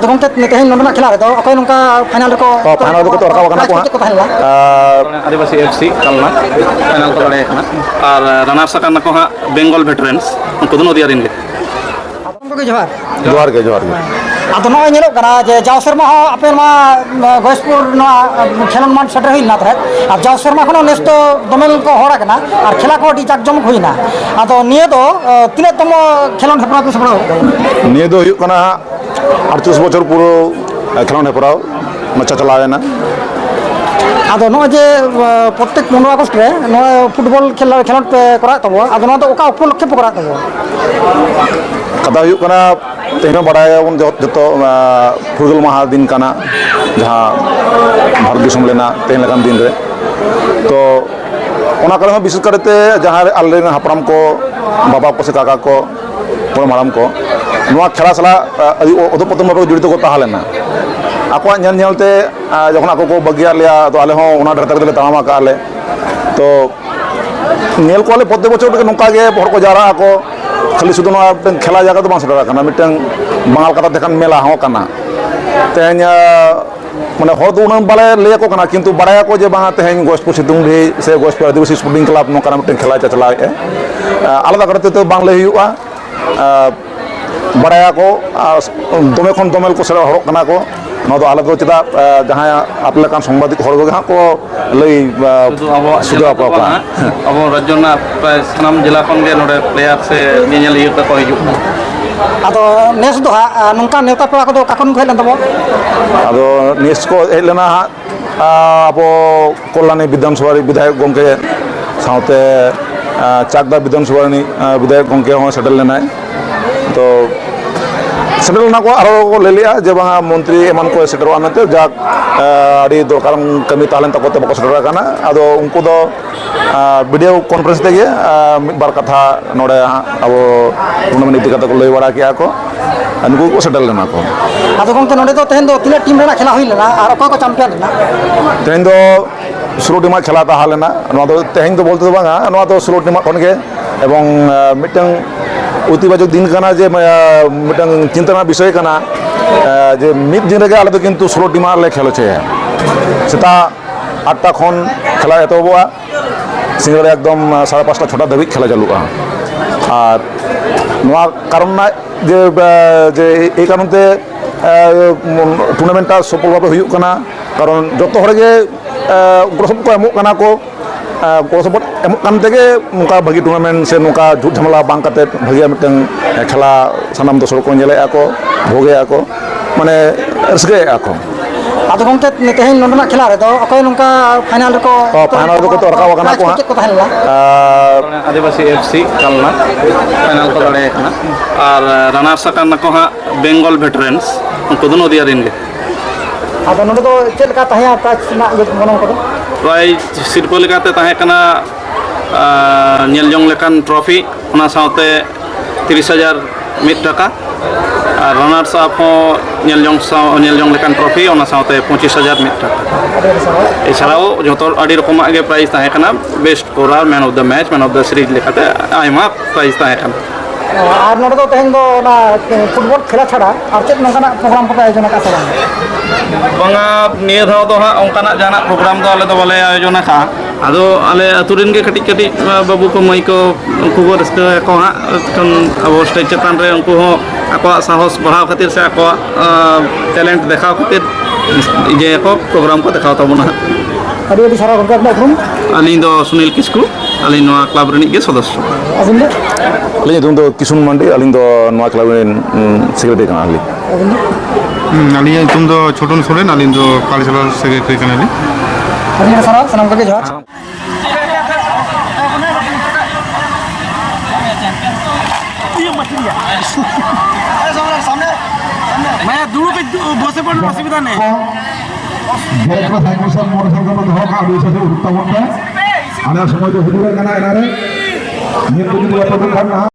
ᱟᱫᱚ ᱜᱚᱝᱠᱮ ᱛᱮᱦᱮᱧ ᱱᱚᱰᱮᱱᱟᱜ ᱠᱷᱮᱞᱟ ᱨᱮᱫᱚ ᱚᱠᱚᱭ ᱱᱚᱝᱠᱟ ᱯᱷᱟᱭᱱᱟᱞ ᱨᱮᱠᱚ ᱨᱟᱠᱟᱵ ᱟᱠᱟᱱᱟ ᱠᱚ आदिवासी एफसी कलना फाइनल को लड़े और रनर्स अकान को हाँ बेंगल वेटरेन्स उनको दोनों दिया रिंगे जोहार जोहार के ᱟᱫᱚ ᱱᱚᱜᱼᱚᱭ ᱧᱮᱞᱚᱜ ᱠᱟᱱᱟ ᱡᱮ ᱡᱟᱣ ᱥᱮᱨᱢᱟ ᱦᱚᱸ ᱟᱯᱮ ᱱᱚᱣᱟ ᱜᱚᱭᱮᱥᱯᱩᱨ ᱱᱚᱣᱟ ᱠᱷᱮᱞᱳᱰ ᱢᱟᱴᱷ ᱥᱮᱴᱮᱨ ᱦᱩᱭ ᱞᱮᱱᱟ ᱛᱟᱦᱮᱸᱫ ᱟᱨ ᱡᱟᱣ ᱥᱮᱨᱢᱟ ᱠᱷᱚᱱ ᱱᱮᱥ ᱫᱚ ᱫᱚᱢᱮ ᱠᱚ ᱦᱚᱲ ᱟᱠᱟᱱᱟ ᱟᱨ ᱠᱷᱮᱞᱟ ᱠᱚ ᱟᱹᱰᱤ ᱡᱟᱠ ᱡᱚᱢᱚᱠ ᱦᱩᱭᱱᱟ ᱟᱫᱚ ᱱᱤᱭᱟᱹ ᱫᱚ ᱛᱤᱱᱟᱹᱜ ᱛᱚᱢ ᱠᱷᱮᱞᱳᱰ ᱦᱮᱯᱨᱟᱣ ᱯᱮ ᱥᱟᱯᱲᱟᱣ ᱠᱟᱫᱟ? निये दो हुयुग कना 38 बछर पुरो खेलोन हेपराव मचा चलावेना ᱟᱫᱚ ᱱᱚᱜᱼᱚᱭ ᱡᱮ ᱯᱨᱚᱛᱛᱮᱠ 15 আগস্ট ᱨᱮ ᱱᱚᱣᱟ ᱯᱷᱩᱴᱵᱚᱞ ᱠᱷᱮᱞᱳᱰ ᱯᱮ ᱠᱚᱨᱟᱣ ᱛᱟᱵᱚ ᱟᱫᱚ ᱱᱚᱣᱟ ᱫᱚ ᱚᱠᱟ ᱩᱯᱚᱞᱚᱠᱠᱷᱮ ᱯᱮ ᱠᱚᱨᱟᱣ ᱛᱟᱵᱚ? कदा हुयुग कना तेहनो बड़ायाबन जतो फुटबॉल महा दिन कना जहां भारत दिसम लेना तेहन लगान दिन रे तो ओना करे विशेष करते जहां आले हापराम को बाबा को से काका को बड़ माराम को नोआ खेला सला अधोपतम जड़ित को ताहलेना आको ñal ñalते जखन आको को बगिया लिया तो आले हों ओना ढरता के तामा का आले तो नेल को आले प्रत्येक बछर नोका गे हर को जारा आको खाली शुद्ध खेला जगह तो सेटा मिट्टन बांगाल कथा देखान मेला हाँ करना तेहन माने हर दो उन बाले लैको करना किंतु बड़ाया को जे बांगा तेहन गोस्टपुर सितुंगढ़ी से गोस्टपुर आदिवासी स्पोर्टिंग क्लब नोका मिट्टन खेला चलाए आलादा करते तो बांग लय हुआ बड़ाया को दमे खन दमेल को सेरा हरक करना को ना तो आले दो चेदा जहां आपले कान संबादिक हर गो को लय सुदु आपा अब राज्य प्राय सानाम जिला खन गे नोडे प्लेयर से नियल इयता को हिजुक ᱟᱫᱚ ᱱᱮᱥ ᱫᱚ ᱦᱟᱸᱜ ᱱᱚᱝᱠᱟ ᱱᱮᱣᱛᱟ ᱯᱮᱲᱟ ᱠᱚᱫᱚ ᱚᱠᱟ ᱠᱷᱚᱱ ᱠᱚ ᱦᱮᱡ ᱞᱮᱱ ᱛᱟᱵᱚ? ᱟᱫᱚ ᱱᱮᱥ ᱠᱚ ᱦᱮᱡ ᱞᱮᱱᱟ ᱟᱵᱚ ᱠᱚᱞᱟᱱᱤ ᱵᱤᱫᱷᱟᱱᱥᱚᱵᱷᱟ ᱵᱤᱫᱷᱟᱭᱚᱠ ᱜᱚᱢᱠᱮ ᱥᱟᱶᱛᱮ ᱪᱟᱠᱫᱟ ᱵᱤᱫᱷᱟᱱᱥᱚभा ᱵᱤᱫᱷᱟᱭᱚक ᱜᱚᱢᱠᱮ ᱦᱚᱸ ᱥᱮᱴᱮᱨ ᱞᱮᱱᱟᱭ ᱛᱚ सेटर को आरो ले लिया जे बांगा मंत्री एमान को सेटरवा मेते जाक आड़ी दरकार कमी ताहलेन तकोते बको सेटर काना आदो उनको दो वीडियो कॉन्फ्रेंस तेगे बार कथा नोडे अब टूर्नामेंट इति कथा को लय बड़ा किया को उनको को सेटल लेना को आदो गंके नोडे दो तेहन दो तिना टीम रेना खेला हुई लेना और अको को चैंपियन लेना तेहन दो सुरो टीम खेला ताहा लेना नोआ दो तेहन दो बोलते बांगा नोआ दो सुरो टीम खन के एवं मिटन ঐতিবাচক दिन काना जे मिटन चिंतना विषय काना जे मिद दिन रे आले तो किंतु 16 टीम ले खेलो छे सेता 8टा खन खेला एतबवा सिंगल एकदम 5:30 6टा धाबी खेला चालुआ और नोआ कारण ना जे जे ए कारणते टूर्नामेंट सफल भावे हुयुग काना कारण जतो हर गे ग्रोसप को एमो काना को गोसपट एमकान तेगे नुका भागी टूर्नामेंट से नुका झूठ झमेला बांग काते भागिया मिटन खेला सानाम दर्शक को नेले आको भोगे आको माने रसगे आको आदो गंके तेहन नोडना खेला रे दो अकोय नुका फाइनल को तो रकाव काना को आदिवासी एफसी कलना फाइनल को लड़े और रनर्स अकान को हाँ बेंगल वेटरेन्स उनको दोनों दिया रिंगे आदो नोडे दो चेल का तहया प्राइस ना गनों को प्राय सिरपो लेकाते ताहे कना नेल जोंग लेकान ट्रॉफी ओना साउते 30,000 मिड टाका और रनर्स अप हो नेल जोंग लेकान ट्रॉफी ओना साउते 25,000 मिड टाका एछाड़ाओ जतो आडी रकमा गे प्राइस ताहे कना best scorer man of the match man of the series लेकाते आयमा प्राइस ताहे कना और नोडे दो तेहन दो ना फुटबॉल खेला छाड़ा और चेक नंकाना प्रोग्राम को आयोजन का सलाम बांगा निये धाव दो हाँ ओंकाना जाना प्रोग्राम दो आले दो बाले आयोजन का आदो आले अतुरिन के कटी कटी बाबू को मई को उनको को रस्ते को हाँ अब स्टेज चेतान रे उनको हो आको साहस बढ़ाव खातिर से आको टैलेंट देखाव खातिर जे को प्रोग्राम को देखाव तबना अभी अभी सारा गंका अपना रूम अलिंग दो सुनील किस्कू अलिंग नोआ क्लब रनिक के सदस्य अबिन दो अलिंग तुम दो किशुन मंडी अलिंग दो नोआ क्लब रेन सेक्रेटरी काना अलिंग अलिंग तुम दो छोटन सोरेन अलिंग दो कालीसला सेक्रेटरी काना अलिंग सारा सनम के जोहार मैं दूर पे बसे पर असुविधा नहीं जेको साइकोसल मोटरसाइकल में धोखा आदि से उत्तम होता है आना समय तो हुजूर का ना एनारे ये कुछ दिया तो करना